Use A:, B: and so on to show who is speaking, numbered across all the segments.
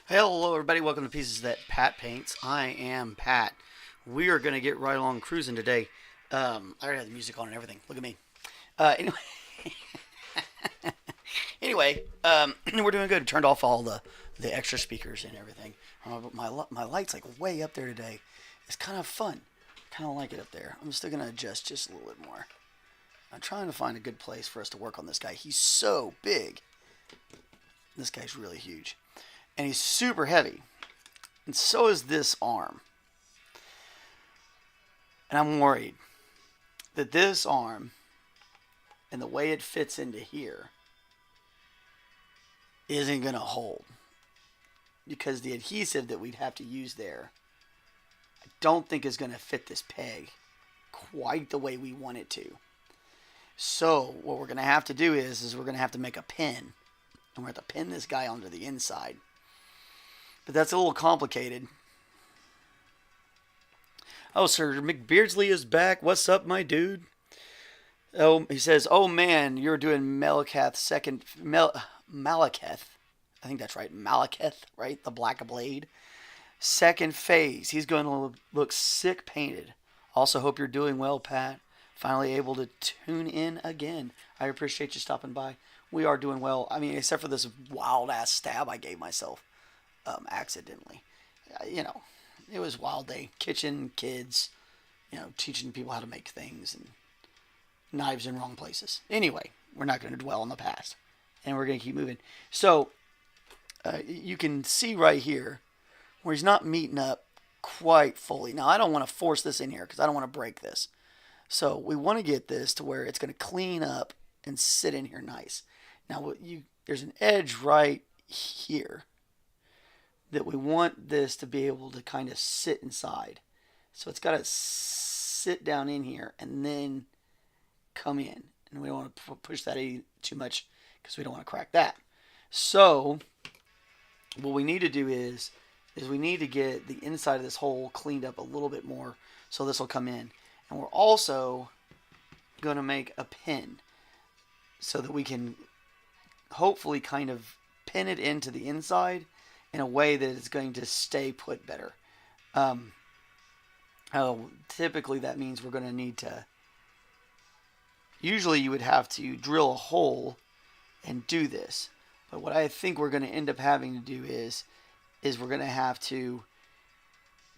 A: Hello, everybody. Welcome to Pieces That Pat Paints. I am Pat. We are going to get right along cruising today. I already have the music on and everything. Look at me. Anyway, we're doing good. Turned off all the extra speakers and everything. But my light's like way up there today. It's kind of fun. Kind of like it up there. I'm still going to adjust just a little bit more. I'm trying to find a good place for us to work on this guy. He's so big. This guy's really huge. And he's super heavy. And so is this arm. And I'm worried that this arm and the way it fits into here isn't going to hold. Because the adhesive that we'd have to use there, I don't think is going to fit this peg quite the way we want it to. So what we're going to have to do is we're going to have to make a pin. And we're going to have to pin this guy onto the inside. But that's a little complicated. Oh, Sir McBeardsley is back. What's up, my dude? Oh, he says, oh man, you're doing Malaketh Malaketh. I think that's right. Malaketh, right? The Black Blade. Second phase. He's going to look sick painted. Also, hope you're doing well, Pat. Finally able to tune in again. I appreciate you stopping by. We are doing well. I mean, except for this wild ass stab I gave myself. Accidentally. It was wild day. Kitchen, kids, teaching people how to make things and knives in wrong places. Anyway, we're not going to dwell on the past. And we're going to keep moving. So, you can see right here where he's not meeting up quite fully. Now, I don't want to force this in here because I don't want to break this. So, we want to get this to where it's going to clean up and sit in here nice. Now, there's an edge right here that we want this to be able to kind of sit inside. So it's got to sit down in here and then come in. And we don't want to push that too much because we don't want to crack that. So what we need to do is we need to get the inside of this hole cleaned up a little bit more so this will come in. And we're also going to make a pin so that we can hopefully kind of pin it into the inside in a way that it's going to stay put better. Typically that means we're going to need to, usually you would have to drill a hole and do this. But what I think we're going to end up having to do is we're going to have to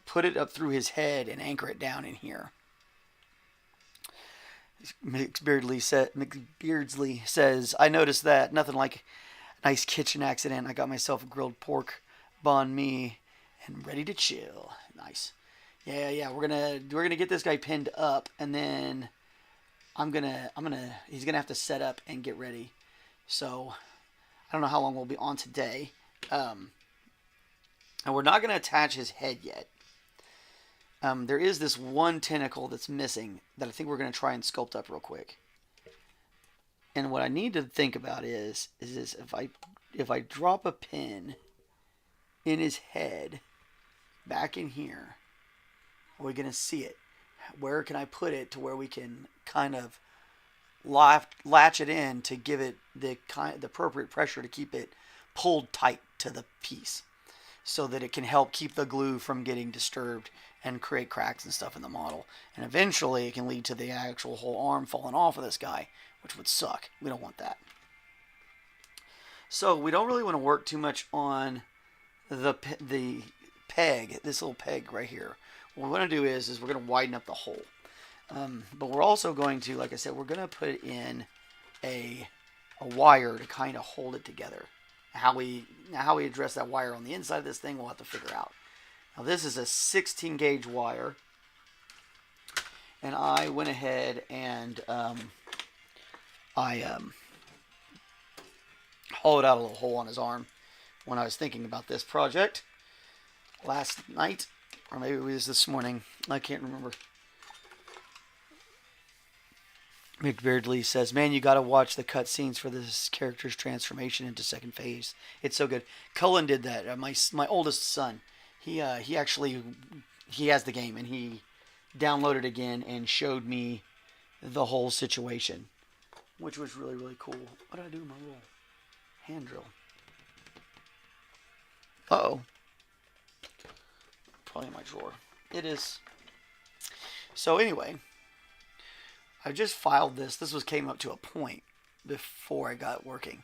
A: put it up through his head and anchor it down in here. McBeardsley says, I noticed that. Nothing like a nice kitchen accident. I got myself a grilled pork banh mi and ready to chill. Nice. Yeah. We're gonna get this guy pinned up, and then he's gonna have to set up and get ready. So I don't know how long we'll be on today. And we're not gonna attach his head yet. There is this one tentacle that's missing that I think we're gonna try and sculpt up real quick. And what I need to think about is if I drop a pin in his head back in here, are we going to see it? Where can I put it to where we can kind of latch it in to give it the appropriate pressure to keep it pulled tight to the piece so that it can help keep the glue from getting disturbed and create cracks and stuff in the model. And eventually it can lead to the actual whole arm falling off of this guy, which would suck. We don't want that. So we don't really want to work too much on the peg, this little peg right here. What we're going to do is we're going to widen up the hole. But we're also going to, like I said, we're going to put in a wire to kind of hold it together. How we address that wire on the inside of this thing, we'll have to figure out. Now this is a 16 gauge wire. And I went ahead and hollowed out a little hole on his arm when I was thinking about this project last night, or maybe it was this morning. I can't remember. McBeardsley says, man, you got to watch the cutscenes for this character's transformation into second phase. It's so good. Cullen did that. My oldest son, he actually has the game, and he downloaded it again and showed me the whole situation, which was really, really cool. What did I do with my little hand drill? Uh-oh. Probably in my drawer. It is. So anyway, I just filed this. This came up to a point before I got working.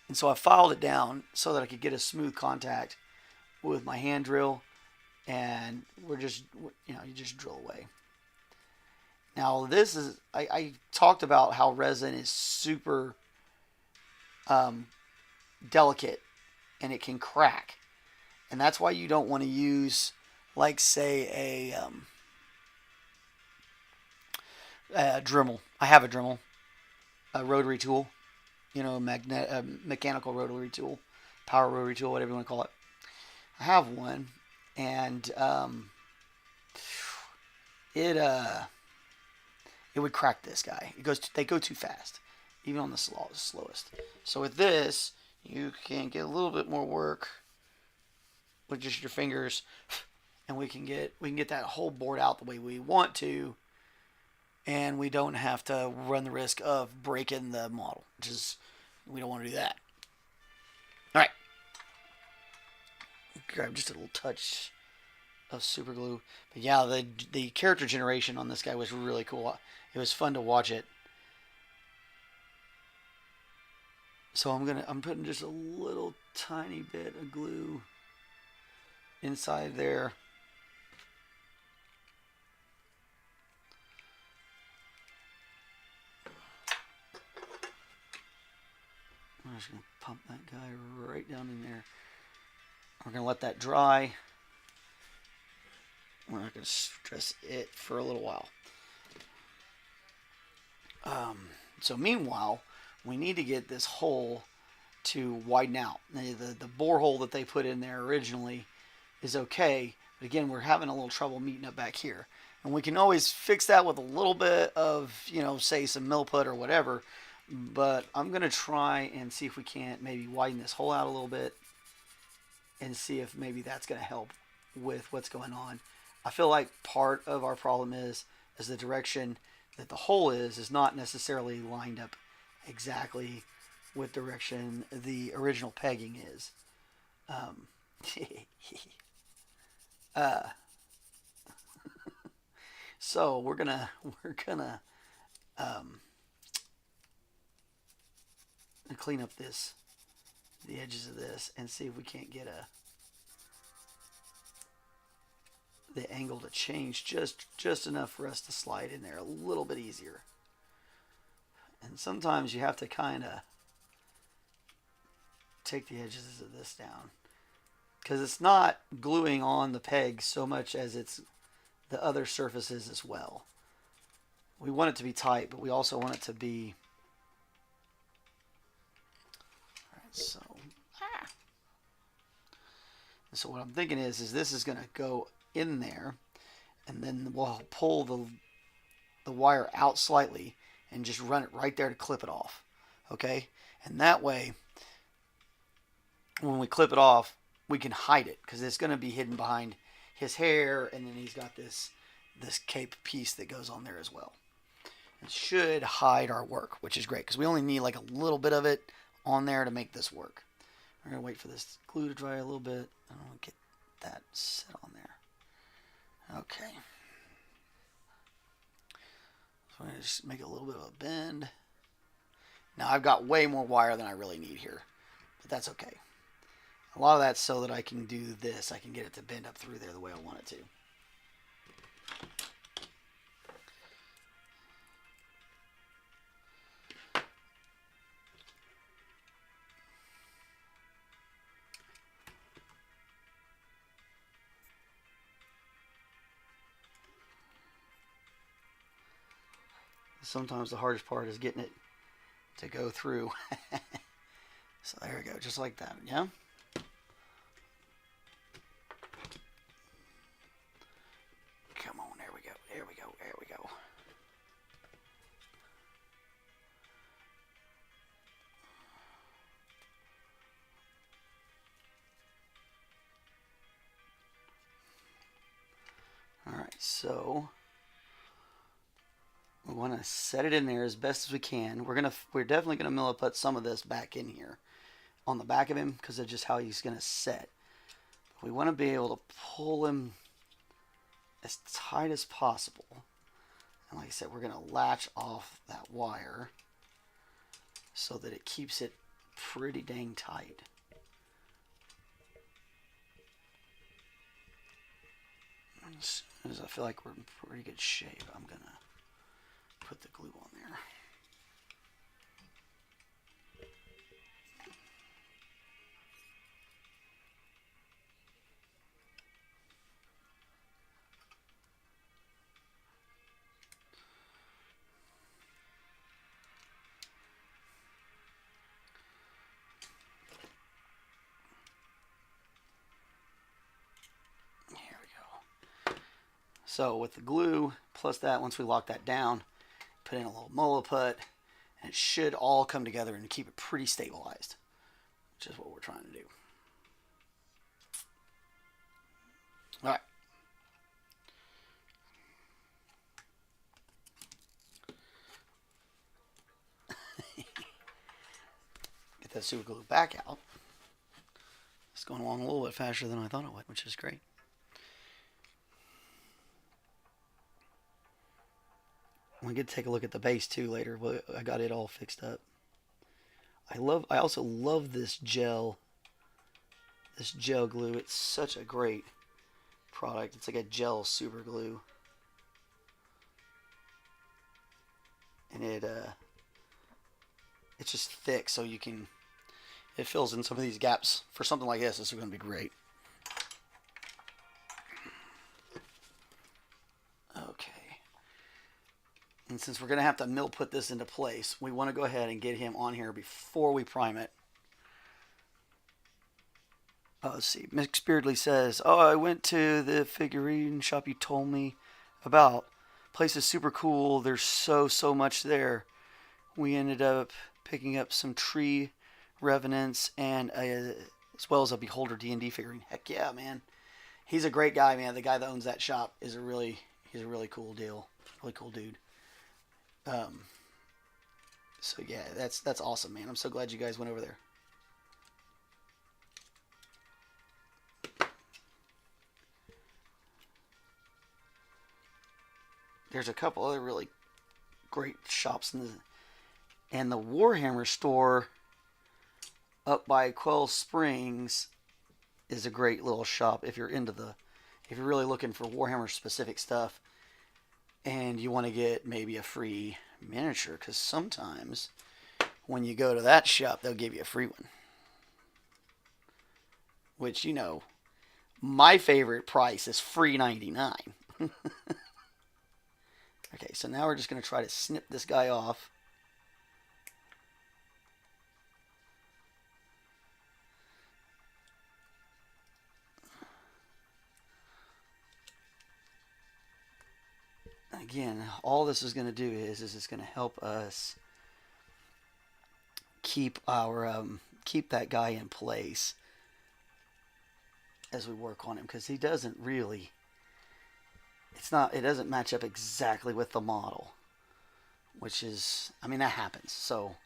A: And so I filed it down so that I could get a smooth contact with my hand drill. And we're just, you just drill away. Now this is, I talked about how resin is super delicate and it can crack. And that's why you don't want to use, like, say, a Dremel. I have a Dremel, a rotary tool, mechanical rotary tool, power rotary tool, whatever you want to call it. I have one, and it would crack this guy. They go too fast, even on the slowest. So with this, you can get a little bit more work with just your fingers, and we can get that whole board out the way we want to, and we don't have to run the risk of breaking the model, which is, we don't want to do that. All right, grab just a little touch of super glue. But yeah, the character generation on this guy was really cool. It was fun to watch it. So I'm putting just a little tiny bit of glue inside there. I'm just going to pump that guy right down in there. We're going to let that dry. We're not going to stress it for a little while. So meanwhile, we need to get this hole to widen out. The bore hole that they put in there originally is okay, but again, we're having a little trouble meeting up back here. And we can always fix that with a little bit of, say some Milliput or whatever. But I'm going to try and see if we can't maybe widen this hole out a little bit and see if maybe that's going to help with what's going on. I feel like part of our problem is the direction that the hole is not necessarily lined up exactly with direction the original pegging is. So we're gonna clean up the edges of this and see if we can't get the angle to change just enough for us to slide in there a little bit easier. And sometimes you have to kind of take the edges of this down, because it's not gluing on the peg so much as it's the other surfaces as well. We want it to be tight, but we also want it to be... Alright, so what I'm thinking is this is going to go in there, and then we'll pull the wire out slightly and just run it right there to clip it off. Okay? And that way, when we clip it off, we can hide it, because it's going to be hidden behind his hair, and then he's got this cape piece that goes on there as well. It should hide our work, which is great, because we only need like a little bit of it on there to make this work. We're going to wait for this glue to dry a little bit. I don't want to get that set on there. Okay. So I'm going to just make a little bit of a bend. Now I've got way more wire than I really need here, but that's okay. A lot of that's so that I can do this. I can get it to bend up through there the way I want it to. Sometimes the hardest part is getting it to go through. So there we go, just like that, yeah? Come on, there we go, there we go, there we go. Alright, so we want to set it in there as best as we can. We're definitely gonna Milliput some of this back in here on the back of him, because of just how he's gonna set. we want to be able to pull him as tight as possible. And like I said, we're going to latch off that wire so that it keeps it pretty dang tight. As soon as I feel like we're in pretty good shape, I'm going to put the glue on there. So with the glue, plus that, once we lock that down, put in a little Malaketh, and it should all come together and keep it pretty stabilized, which is what we're trying to do. All right. Get that super glue back out. It's going along a little bit faster than I thought it would, which is great. We get to take a look at the base too later. I got it all fixed up. I also love this gel glue. It's such a great product. It's like a gel super glue, and it's just thick, so you can, it fills in some of these gaps. For something like this is going to be great. Okay. And since we're going to have to mill put this into place, we want to go ahead and get him on here before we prime it. Let's see. Mick Beardsley says, "Oh, I went to the figurine shop you told me about. Place is super cool. There's so much there. We ended up picking up some tree revenants and as well as a Beholder D&D figurine. Heck yeah, man. He's a great guy, man. The guy that owns that shop is he's a really cool deal. Really cool dude. So yeah, that's awesome, man. I'm so glad you guys went over there." There's a couple other really great shops and the Warhammer store up by Quell Springs is a great little shop if you're really looking for Warhammer specific stuff and you want to get maybe a free miniature, because sometimes when you go to that shop they'll give you a free one, which, you know, my favorite price is free 99. Okay, so now we're just going to try to snip this guy off. Again, all this is going to do is it's going to help us keep that guy in place as we work on him, because he doesn't really, it doesn't match up exactly with the model, which is, I mean, that happens, so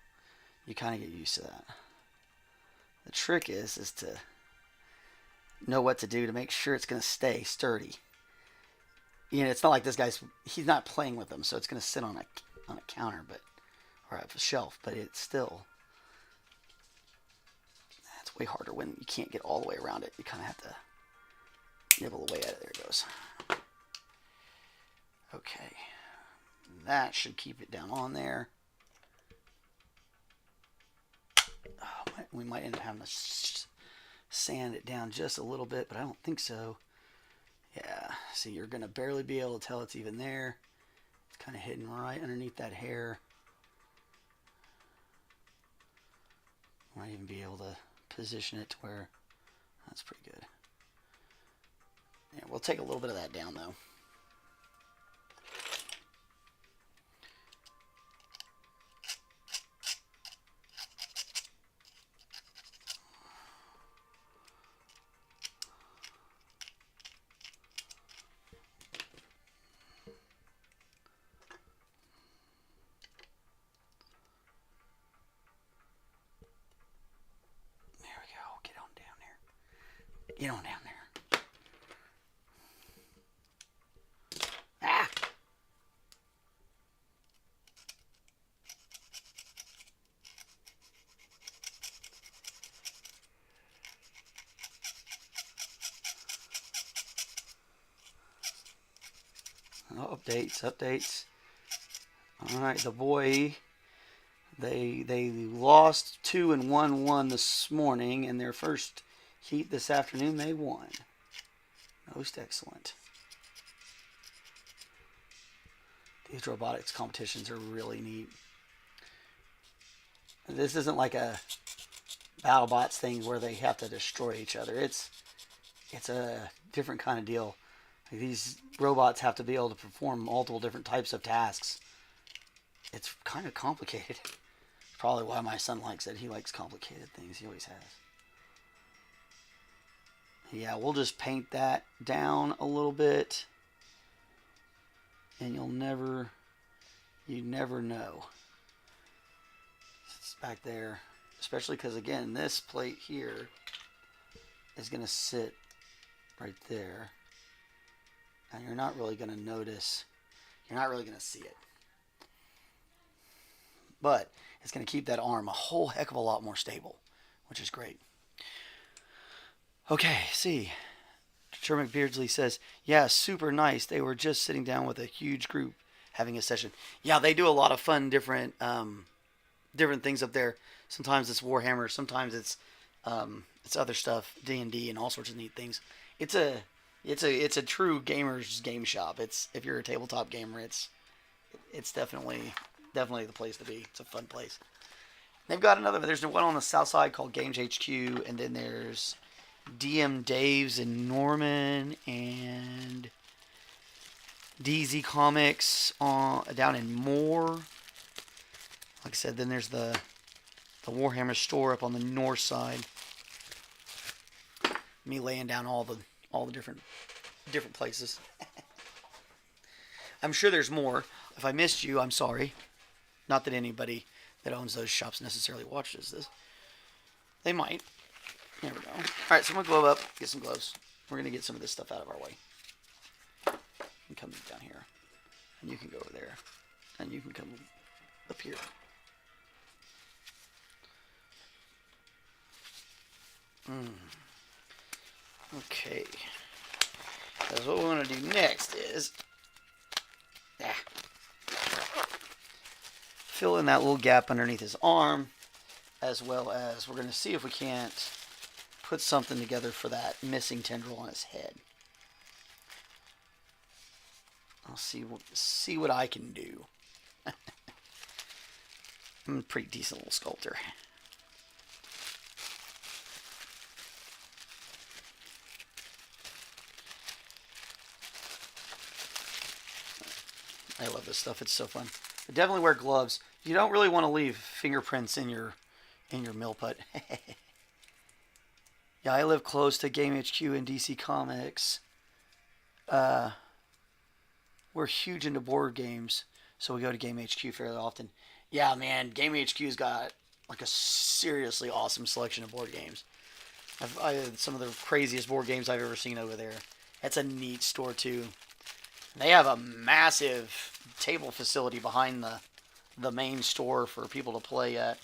A: you kind of get used to that. The trick is to know what to do to make sure it's going to stay sturdy. You know, it's not like he's not playing with them, so it's going to sit on a counter, or a shelf, but it's still, that's way harder when you can't get all the way around it. You kind of have to nibble away at it. There it goes. Okay, that should keep it down on there. Oh, we might end up having to sand it down just a little bit, but I don't think so. Yeah, see, you're going to barely be able to tell it's even there. It's kind of hidden right underneath that hair. Might even be able to position it to where, that's pretty good. Yeah, we'll take a little bit of that down, though. Get on down there. Updates. All right, the boy. They lost 2 and 1 this morning, and their first heat this afternoon they won. Most excellent. These robotics competitions are really neat. This isn't like a BattleBots thing where they have to destroy each other. It's a different kind of deal. Like these robots have to be able to perform multiple different types of tasks. It's kind of complicated. Probably why my son likes it. He likes complicated things. He always has. Yeah, we'll just paint that down a little bit. And you never know. It's back there. Especially because, again, this plate here is going to sit right there. And you're not really going to notice. You're not really going to see it. But it's going to keep that arm a whole heck of a lot more stable, which is great. Okay, see. Sherman Beardsley says, yeah, super nice. They were just sitting down with a huge group having a session. Yeah, they do a lot of fun, different things up there. Sometimes it's Warhammer, sometimes it's other stuff, D&D, and all sorts of neat things. It's a true gamer's game shop. If you're a tabletop gamer, it's definitely the place to be. It's a fun place. They've got there's one on the south side called Games HQ, and then there's DM Dave's in Norman, and DZ Comics down in Moore. Like I said, then there's the Warhammer store up on the north side. Me laying down all the different places. I'm sure there's more. If I missed you, I'm sorry. Not that anybody that owns those shops necessarily watches this. They might. There we go. Alright, so I'm going to glove up. Get some gloves. We're going to get some of this stuff out of our way. And come down here. And you can go over there. And you can come up here. Okay. Because what we want to do next is fill in that little gap underneath his arm, as well as we're going to see if we can't put something together for that missing tendril on his head. I'll see what I can do. I'm a pretty decent little sculptor. I love this stuff. It's so fun. But definitely wear gloves. You don't really want to leave fingerprints in your mill put. Yeah, I live close to Game HQ and DC Comics. We're huge into board games, so we go to Game HQ fairly often. Yeah, man, Game HQ's got like a seriously awesome selection of board games. Some of the craziest board games I've ever seen over there. That's a neat store too. They have a massive table facility behind the main store for people to play at.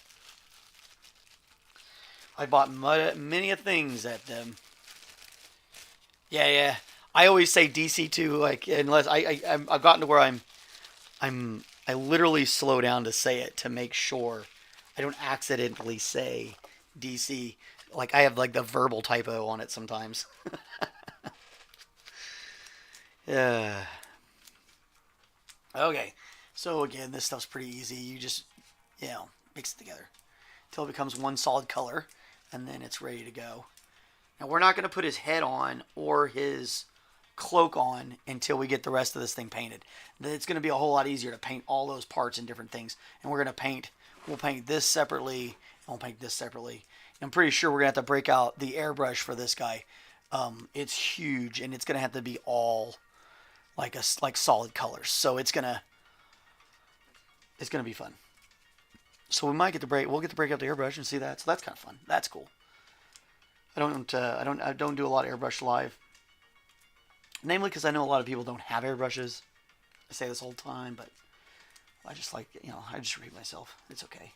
A: I bought many a things at them. Yeah. I always say DC too, like unless I've gotten to where I literally slow down to say it to make sure I don't accidentally say DC. Like I have like the verbal typo on it sometimes. Yeah. Okay. So again, this stuff's pretty easy. You just, mix it together until it becomes one solid color, and then it's ready to go. Now we're not going to put his head on or his cloak on until we get the rest of this thing painted. It's going to be a whole lot easier to paint all those parts and different things. And we'll paint this separately, and we'll paint this separately. I'm pretty sure we're going to have to break out the airbrush for this guy. It's huge, and it's going to have to be all like solid colors. So it's going to be fun. So we'll get to break out the airbrush and see that. So that's kind of fun. That's cool. I don't do a lot of airbrush live. Namely because I know a lot of people don't have airbrushes. I say this all the time, but I just I just repeat myself. It's okay.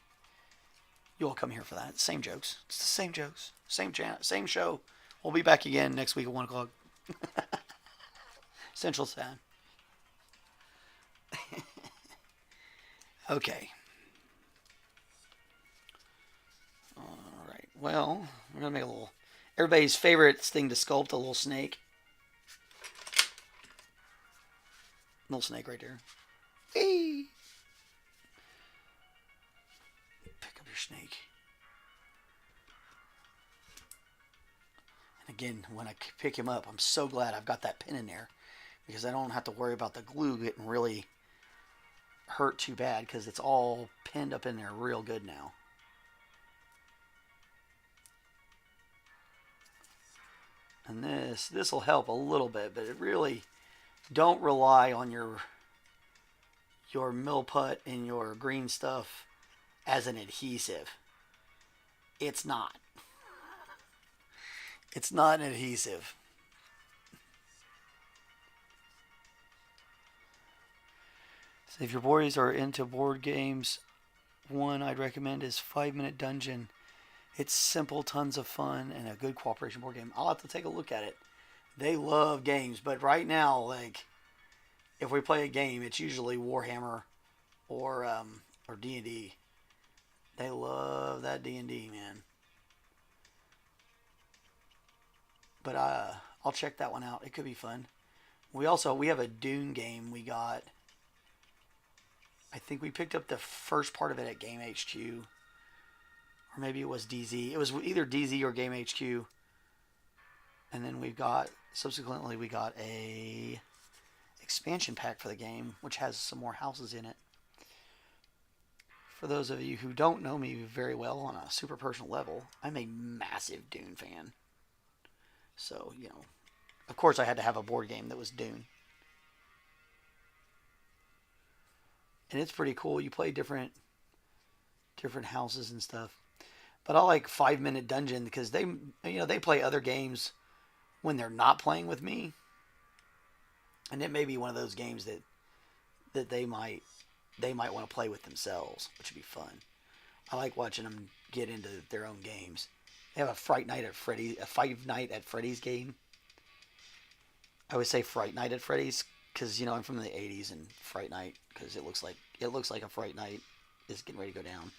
A: You all come here for that. Same jokes. It's the same jokes. Same show. We'll be back again next week at 1 o'clock. Central Time. Okay. All right. Well, we're gonna make a little everybody's favorite thing to sculpt, a little snake. Little snake right there. Hey. Pick up your snake. And again, when I pick him up, I'm so glad I've got that pin in there because I don't have to worry about the glue getting really hurt too bad because it's all pinned up in there real good now. And this will help a little bit, but it really don't rely on your mill put and your green stuff as an adhesive. It's not. It's not an adhesive. So if your boys are into board games, one I'd recommend is 5 Minute Dungeon. It's simple, tons of fun, and a good cooperation board game. I'll have to take a look at it. They love games, but right now, like, if we play a game, it's usually Warhammer or D&D. They love that D&D, man. But I'll check that one out. It could be fun. We have a Dune game we got. I think we picked up the first part of it at Game HQ, or maybe it was DZ. It was either DZ or Game HQ. And then subsequently we got a expansion pack for the game, which has some more houses in it. For those of you who don't know me very well on a super personal level, I'm a massive Dune fan. So, of course I had to have a board game that was Dune. And it's pretty cool. You play different houses and stuff. But I like 5 Minute Dungeon because they play other games when they're not playing with me. And it may be one of those games that they might want to play with themselves, which would be fun. I like watching them get into their own games. They have a Five Night at Freddy's game. I would say Fright Night at Freddy's because I'm from the '80s, and Fright Night because it looks like a Fright Night is getting ready to go down.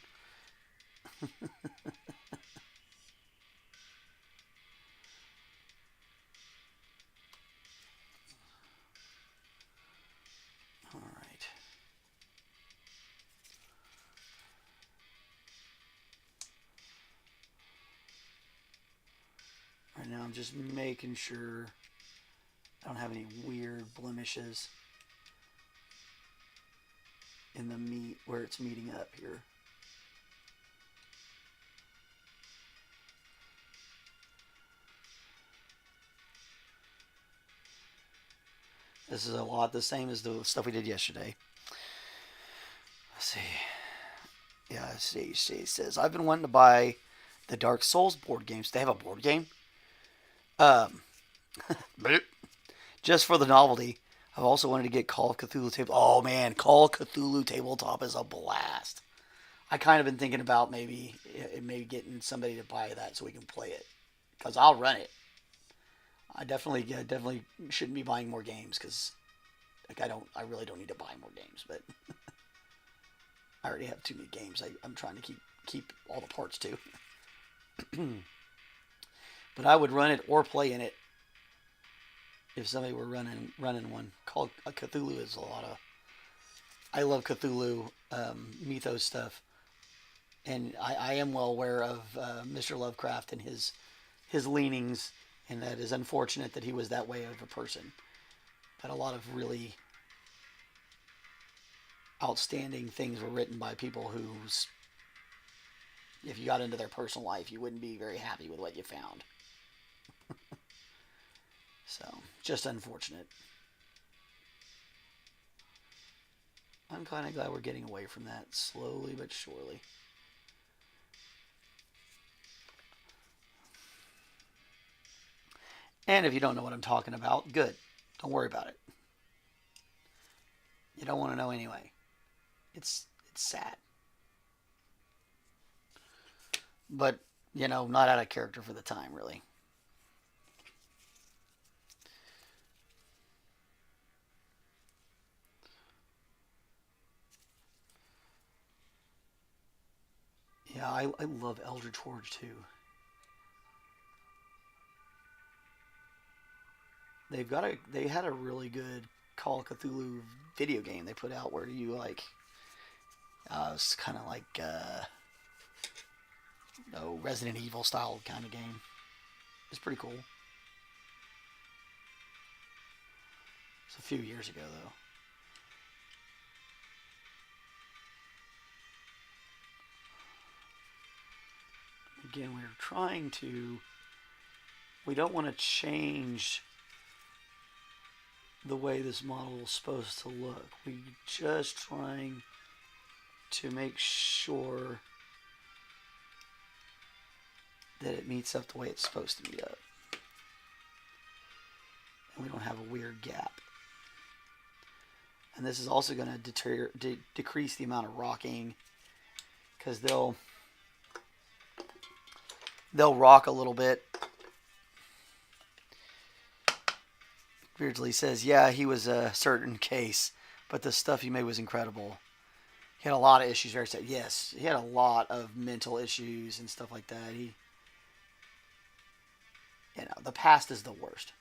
A: All right. Right now I'm just making sure I don't have any weird blemishes in the meat where it's meeting up here. This is a lot the same as the stuff we did yesterday. Let's see. Yeah, see, it says, I've been wanting to buy the Dark Souls board games. They have a board game? Um, just for the novelty. I've also wanted to get Call of Cthulhu Table. Oh man, Call of Cthulhu Tabletop is a blast. I kind of been thinking about maybe getting somebody to buy that so we can play it, because I'll run it. I definitely shouldn't be buying more games because like I really don't need to buy more games, but I already have too many games. I'm trying to keep all the parts too. But I would run it or play in it if somebody were running one. Called Cthulhu is a lot of. I love Cthulhu mythos stuff, and I am well aware of Mr. Lovecraft and his leanings, and that is unfortunate that he was that way of a person. But a lot of really outstanding things were written by people whose, if you got into their personal life, you wouldn't be very happy with what you found. So, just unfortunate. I'm kind of glad we're getting away from that slowly but surely. And if you don't know what I'm talking about, good. Don't worry about it. You don't want to know anyway. It's sad. But, not out of character for the time, really. Yeah, I love Eldritch Horror too. They had a really good Call of Cthulhu video game they put out where you like it's kind of like no Resident Evil style kind of game. It's pretty cool. It's a few years ago though. Again, we're trying to. We don't want to change the way this model is supposed to look. We're just trying to make sure that it meets up the way it's supposed to meet up. And we don't have a weird gap. And this is also going to decrease the amount of rocking because they'll rock a little bit. Beardsley says, yeah, he was a certain case, but the stuff he made was incredible. He had a lot of issues. Very sad. Yes, he had a lot of mental issues and stuff like that. The past is the worst.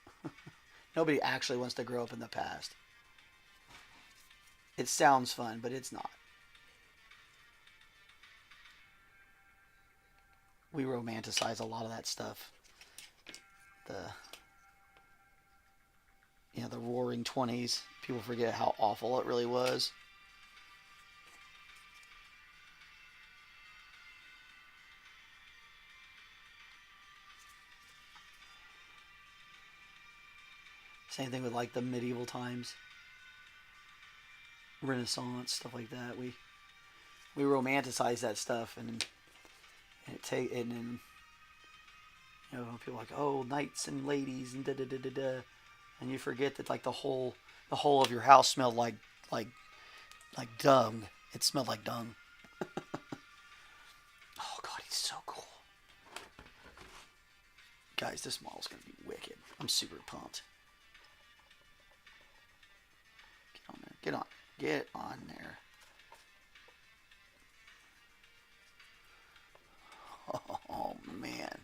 A: Nobody actually wants to grow up in the past. It sounds fun, but it's not. We romanticize a lot of that stuff. The roaring 20s. People forget how awful it really was. Same thing with like the medieval times. Renaissance, stuff like that. We romanticize that stuff and then people are like, oh, knights and ladies and da da da da da. And you forget that like the whole of your house smelled like dung. It smelled like dung. Oh god, he's so cool. Guys, this model's gonna be wicked. I'm super pumped. Get on there. Get on there. Oh man.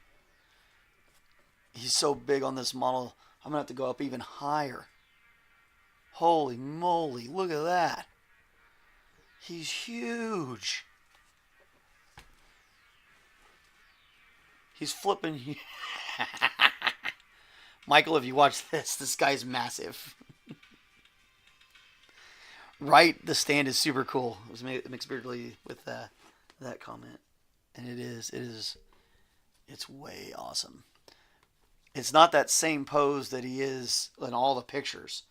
A: He's so big on this model. I'm going to have to go up even higher. Holy moly, look at that. He's huge. He's flipping. Michael, if you watch this guy's massive. Right, the stand is super cool. It was mixed Beardsley with that comment. And it's way awesome. It's not that same pose that he is in all the pictures,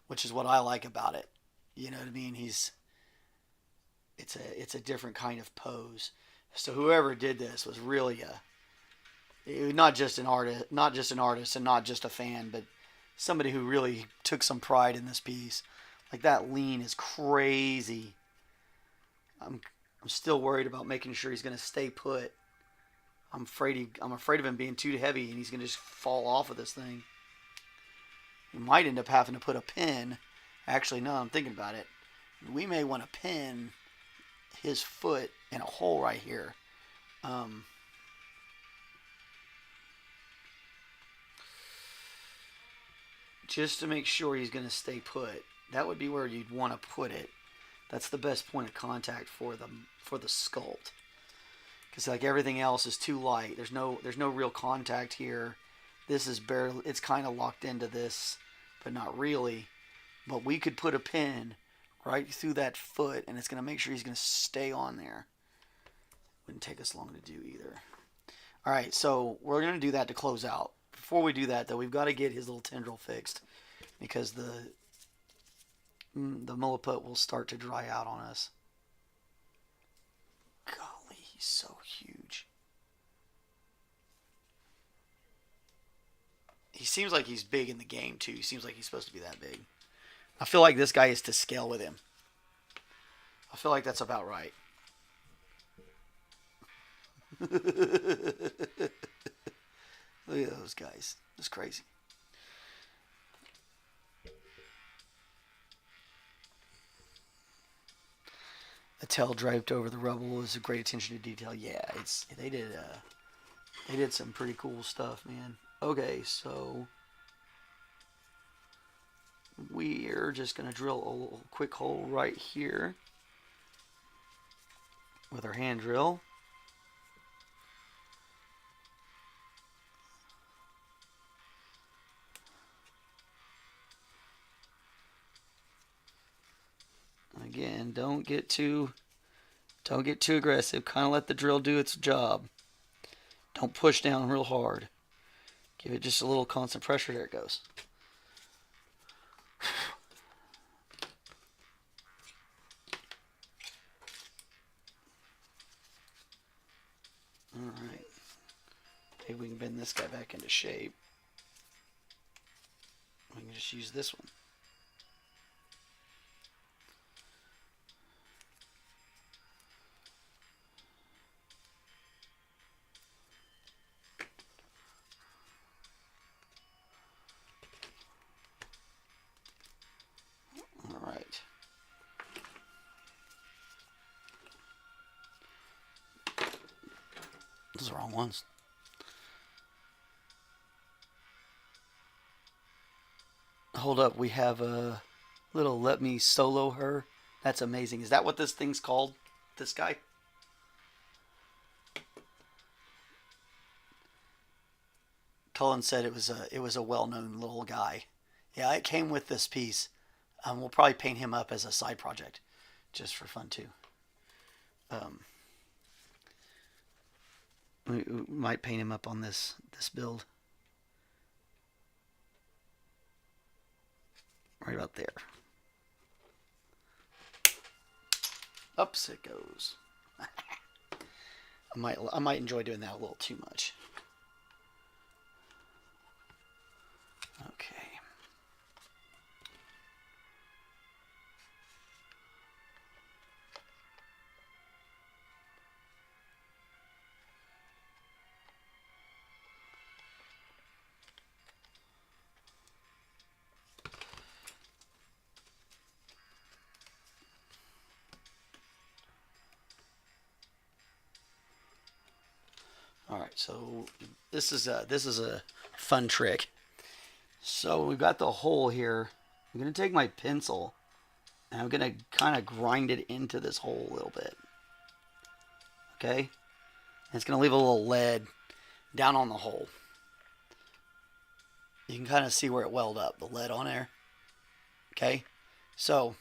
A: which is what I like about it. You know what I mean? It's a different kind of pose. So whoever did this was really not just an artist, and not just a fan, but somebody who really took some pride in this piece. Like that lean is crazy. I'm still worried about making sure he's going to stay put. I'm afraid of him being too heavy and he's going to just fall off of this thing. We might end up having to put a pin. Actually, no, I'm thinking about it. We may want to pin his foot in a hole right here. Just to make sure he's going to stay put. That would be where you'd want to put it. That's the best point of contact for the sculpt. Because like everything else is too light. There's no real contact here. This is barely. It's kind of locked into this, but not really. But we could put a pin right through that foot, and it's gonna make sure he's gonna stay on there. Wouldn't take us long to do either. All right, so we're gonna do that to close out. Before we do that, though, we've got to get his little tendril fixed because the milliput will start to dry out on us. Golly, he's so huge. He seems like he's big in the game, too. He seems like he's supposed to be that big. I feel like this guy is to scale with him. I feel like that's about right. Look at those guys. It's crazy. detail draped over the rubble is a great attention to detail. Yeah, they did some pretty cool stuff, man. Okay, so we're just gonna drill a quick hole right here with our hand drill. Again, don't get too aggressive. Kind of let the drill do its job. Don't push down real hard. Give it just a little constant pressure. There it goes. Alright. Maybe we can bend this guy back into shape. We can just use this one. Alright. Those are the wrong ones. Hold up, we have a little let me solo her. That's amazing. Is that what this thing's called? This guy? Cullen said it was a well-known little guy. Yeah, it came with this piece. We'll probably paint him up as a side project, just for fun too. We might paint him up on this build. Right about there. Ups it goes. I might enjoy doing that a little too much. Okay. All right, so this is a fun trick. So we've got the hole here. I'm gonna take my pencil and I'm gonna kind of grind it into this hole a little bit. Okay, and it's gonna leave a little lead down on the hole. You can kind of see where it welled up, the lead on there. Okay, so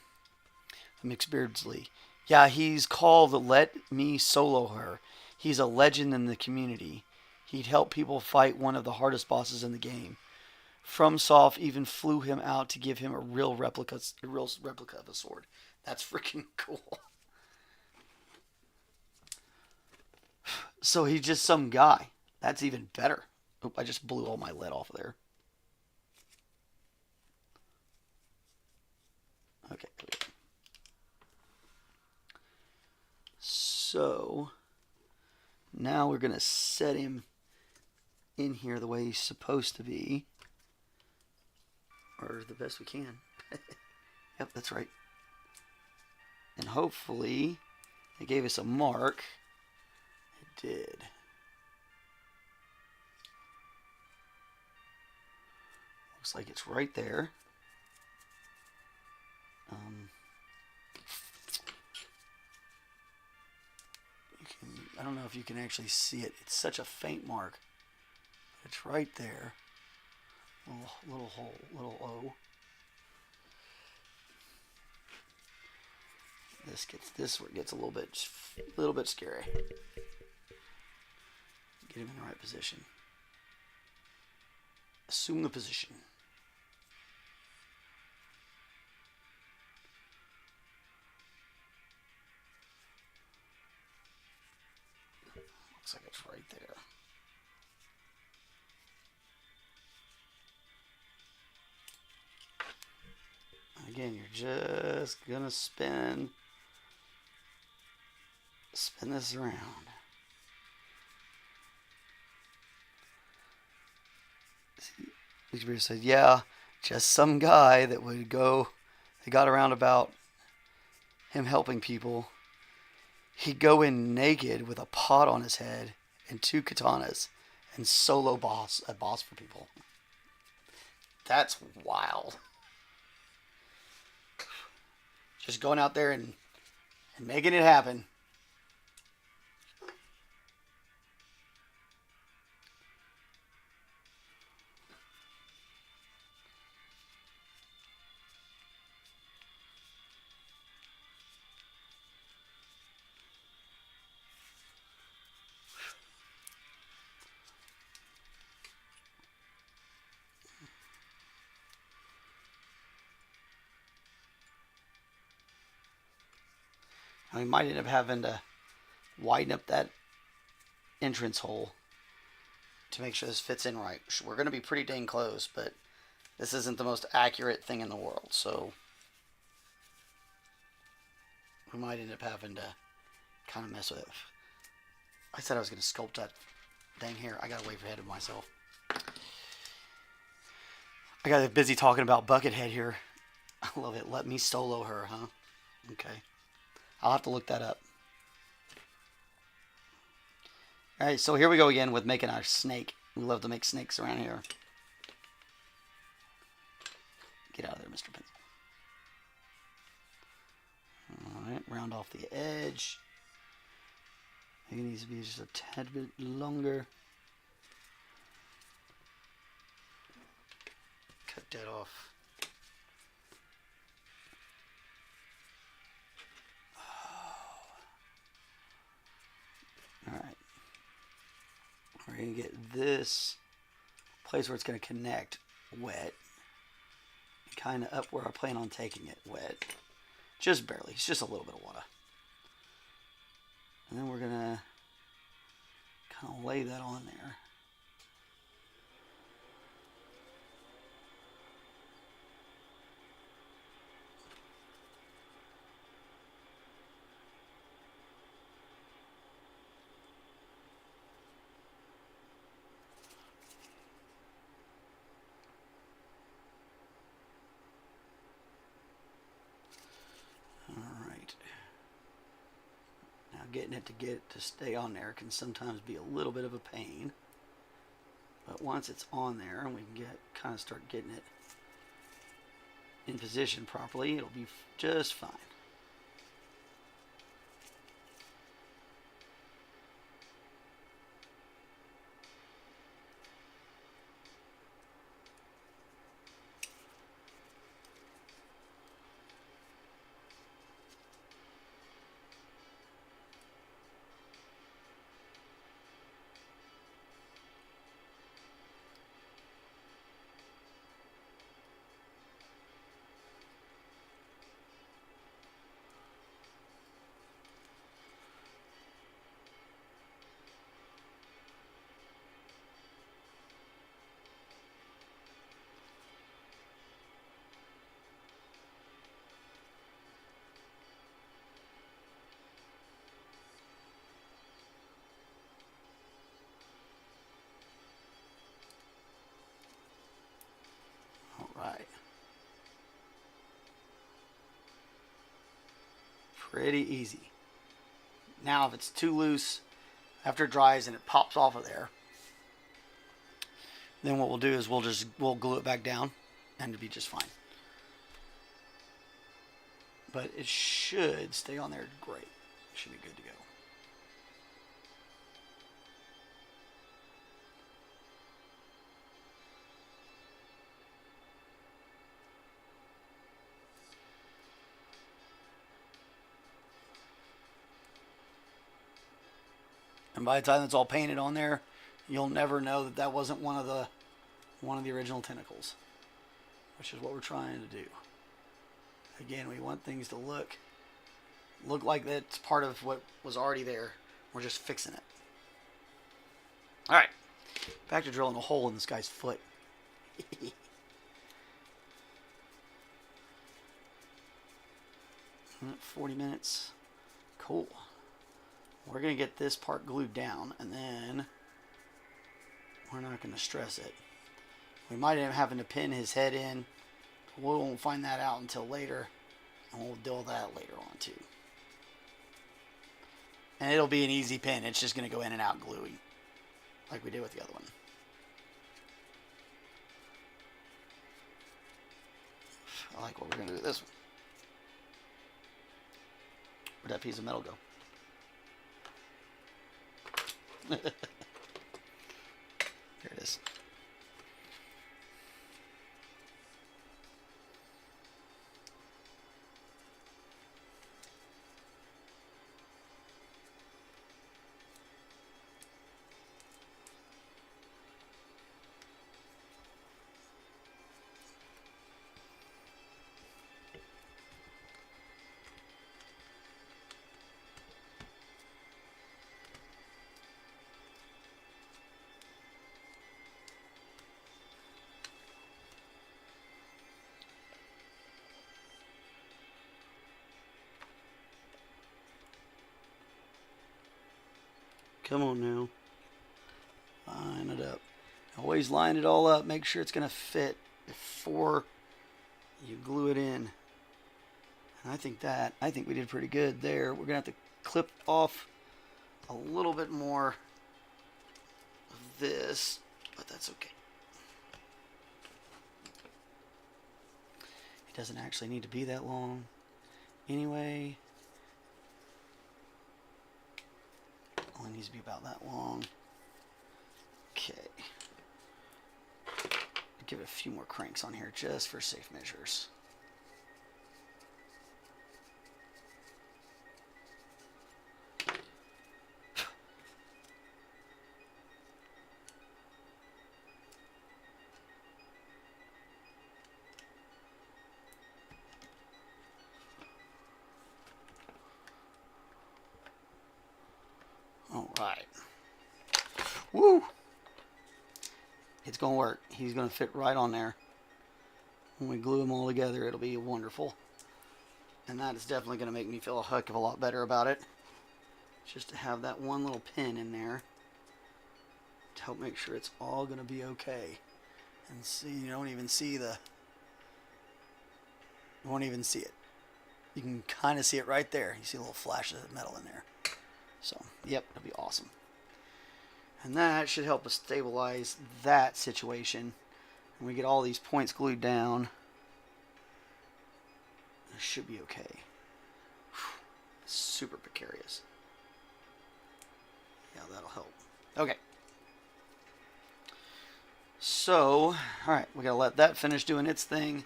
A: Mixed Beardsley. Yeah, he's called Let Me Solo Her. He's a legend in the community. He'd help people fight one of the hardest bosses in the game. FromSoft even flew him out to give him a real replica of a sword. That's freaking cool. So he's just some guy. That's even better. Oop, I just blew all my lead off of there. Okay. So now we're going to set him in here the way he's supposed to be. Or the best we can. Yep, that's right. And hopefully it gave us a mark. It did. Looks like it's right there. I don't know if you can actually see it. It's such a faint mark. It's right there. Little hole, little O. This where it gets a little bit scary. Get him in the right position. Assume the position. Looks like it's right there. Again, you're just gonna spin this around. He said, yeah, just some guy that would go, they got around about him helping people. he'd go in naked with a pot on his head and two katanas and solo a boss for people. That's wild. Just going out there and making it happen. We might end up having to widen up that entrance hole to make sure this fits in right. We're going to be pretty dang close, but this isn't the most accurate thing in the world, so we might end up having to kind of mess with it. I said I was going to sculpt that dang hair. I got way ahead of myself. I got busy talking about Buckethead here. I love it. Let me solo her, huh? Okay. I'll have to look that up. Alright, so here we go again with making our snake. We love to make snakes around here. Get out of there, Mr. Pencil. Alright, round off the edge. It needs to be just a tad bit longer. Cut that off. Alright. We're going to get this place where it's going to connect wet. Kind of up where I plan on taking it wet. Just barely. It's just a little bit of water. And then we're going to kind of lay that on there. Getting it to stay on there can sometimes be a little bit of a pain, but once it's on there and we can kind of start getting it in position properly, it'll be just fine. Right. Pretty easy. Now if it's too loose after it dries and it pops off of there, then what we'll do is we'll glue it back down and it'll be just fine. But it should stay on there great. It should be good to go. And by the time it's all painted on there, you'll never know that that wasn't one of the original tentacles, which is what we're trying to do. Again, we want things to look like that's part of what was already there. We're just fixing it. All right, back to drilling a hole in this guy's foot. 40 minutes. Cool. We're going to get this part glued down, and then we're not going to stress it. We might end up having to pin his head in. We won't find that out until later, and we'll deal with that later on too. And it'll be an easy pin. It's just going to go in and out gluey, like we did with the other one. I like what we're going to do with this one. Where'd that piece of metal go? There it is. Come on now. Line it up. Always line it all up. Make sure it's going to fit before you glue it in. And I think we did pretty good there. We're going to have to clip off a little bit more of this, but that's okay. It doesn't actually need to be that long anyway. Only needs to be about that long. Okay. Give it a few more cranks on here just for safe measures. All right. Woo! It's going to work. He's going to fit right on there. When we glue them all together, it'll be wonderful. And that is definitely going to make me feel a heck of a lot better about it. Just to have that one little pin in there to help make sure it's all going to be okay. And see, you don't even see the... You won't even see it. You can kind of see it right there. You see a little flash of metal in there. So, yep, it'll be awesome. And that should help us stabilize that situation. And we get all these points glued down. It should be okay. Whew. Super precarious. Yeah, that'll help. Okay. So, alright, we gotta let that finish doing its thing.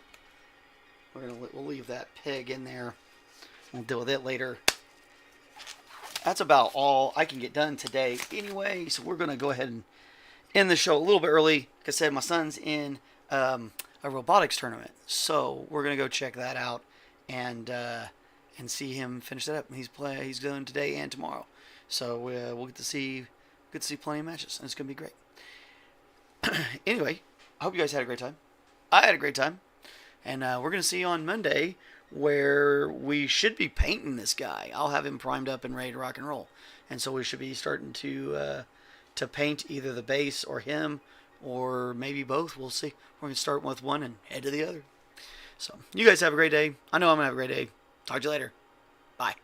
A: We'll leave that peg in there. We'll deal with it later. That's about all I can get done today anyway, so we're going to go ahead and end the show a little bit early. Like I said, my son's in a robotics tournament, so we're going to go check that out and see him finish that up. He's doing today and tomorrow, so we'll get to see plenty of matches, and it's going to be great. Anyway, I hope you guys had a great time. I had a great time, and we're going to see you on Monday, where we should be painting this guy. I'll have him primed up and ready to rock and roll. And so we should be starting to paint either the base or him, or maybe both. We'll see. We're going to start with one and head to the other. So you guys have a great day. I know I'm going to have a great day. Talk to you later. Bye.